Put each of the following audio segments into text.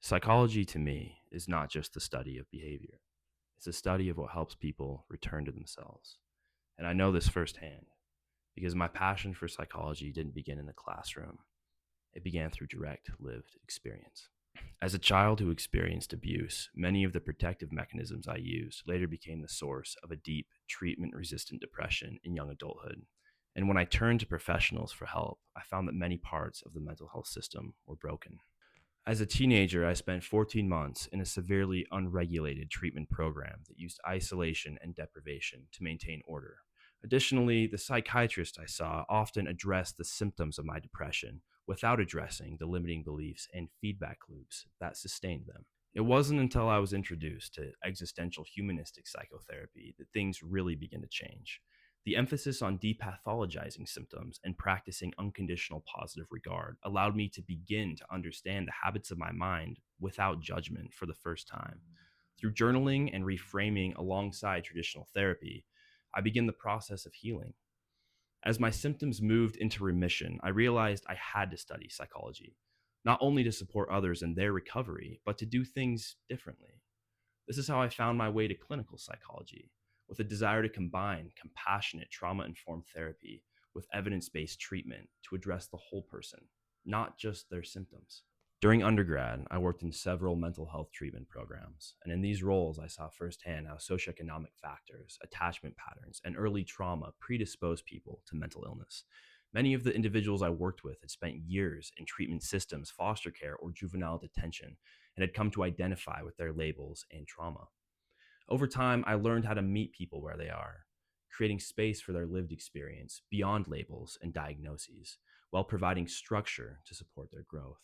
Psychology to me is not just the study of behavior, it's a study of what helps people return to themselves. And I know this firsthand because my passion for psychology didn't begin in the classroom, it began through direct lived experience. As a child who experienced abuse, many of the protective mechanisms I used later became the source of a deep, treatment resistant depression in young adulthood. And when I turned to professionals for help, I found that many parts of the mental health system were broken. As a teenager, I spent 14 months in a severely unregulated treatment program that used isolation and deprivation to maintain order. Additionally, the psychiatrist I saw often addressed the symptoms of my depression without addressing the limiting beliefs and feedback loops that sustained them. It wasn't until I was introduced to existential humanistic psychotherapy that things really began to change. The emphasis on depathologizing symptoms and practicing unconditional positive regard allowed me to begin to understand the habits of my mind without judgment for the first time. Through journaling and reframing alongside traditional therapy, I began the process of healing. As my symptoms moved into remission, I realized I had to study psychology, not only to support others in their recovery, but to do things differently. This is how I found my way to clinical psychology, with a desire to combine compassionate, trauma informed therapy with evidence based treatment to address the whole person, not just their symptoms. During undergrad, I worked in several mental health treatment programs, and in these roles, I saw firsthand how socioeconomic factors, attachment patterns, and early trauma predispose people to mental illness. Many of the individuals I worked with had spent years in treatment systems, foster care, or juvenile detention, and had come to identify with their labels and trauma. Over time, I learned how to meet people where they are, creating space for their lived experience beyond labels and diagnoses, while providing structure to support their growth.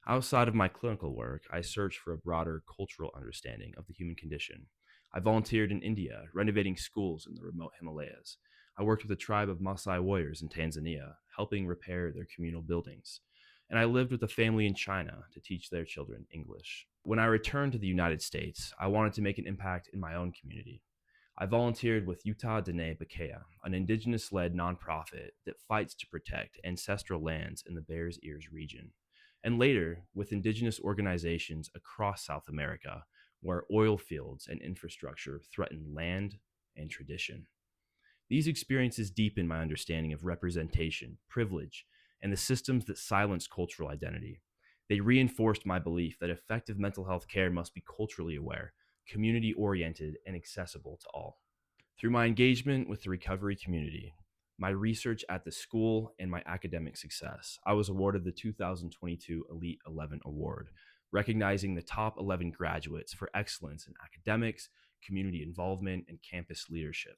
Outside of my clinical work, I searched for a broader cultural understanding of the human condition. I volunteered in India, renovating schools in the remote Himalayas. I worked with a tribe of Maasai warriors in Tanzania, helping repair their communal buildings. And I lived with a family in China to teach their children English. When I returned to the United States, I wanted to make an impact in my own community. I volunteered with Utah Dene Bakea, an indigenous led nonprofit that fights to protect ancestral lands in the Bears Ears region, and later with indigenous organizations across South America, where oil fields and infrastructure threaten land and tradition. These experiences deepened my understanding of representation, privilege, and the systems that silence cultural identity. They reinforced my belief that effective mental health care must be culturally aware, community oriented, and accessible to all. Through my engagement with the recovery community, my research at the school, and my academic success, I was awarded the 2022 Elite 11 Award, recognizing the top 11 graduates for excellence in academics, community involvement, and campus leadership.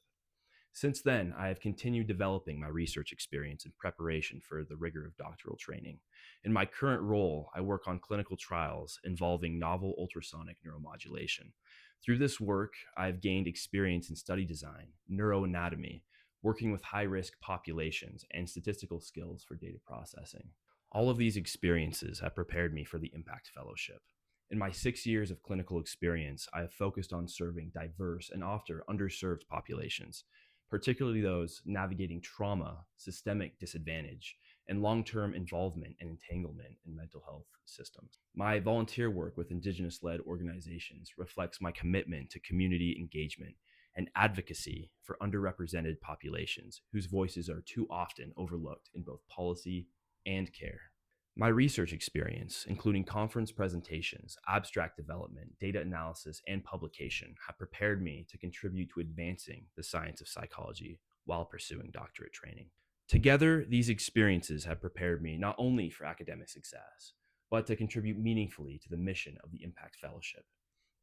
Since then, I have continued developing my research experience in preparation for the rigor of doctoral training. In my current role, I work on clinical trials involving novel ultrasonic neuromodulation. Through this work, I have gained experience in study design, neuroanatomy, working with high risk populations, and statistical skills for data processing. All of these experiences have prepared me for the Impact Fellowship. In my 6 years of clinical experience, I have focused on serving diverse and often underserved populations, particularly those navigating trauma, systemic disadvantage, and long term involvement and entanglement in mental health systems. My volunteer work with Indigenous led organizations reflects my commitment to community engagement and advocacy for underrepresented populations whose voices are too often overlooked in both policy and care. My research experience, including conference presentations, abstract development, data analysis, and publication, have prepared me to contribute to advancing the science of psychology while pursuing doctorate training. Together, these experiences have prepared me not only for academic success, but to contribute meaningfully to the mission of the Impact Fellowship.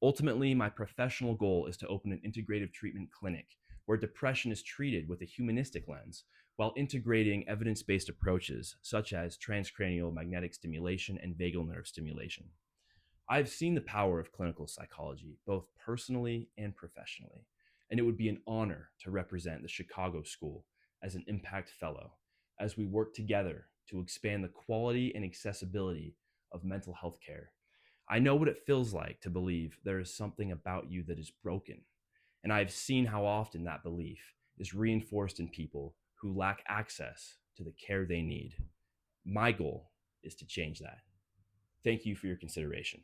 Ultimately, my professional goal is to open an integrative treatment clinic where depression is treated with a humanistic lens while integrating evidence based approaches such as transcranial magnetic stimulation and vagal nerve stimulation. I've seen the power of clinical psychology, both personally and professionally, and it would be an honor to represent the Chicago School as an Impact Fellow as we work together to expand the quality and accessibility of mental health care. I know what it feels like to believe there is something about you that is broken, and I've seen how often that belief is reinforced in people who lack access to the care they need. My goal is to change that. Thank you for your consideration.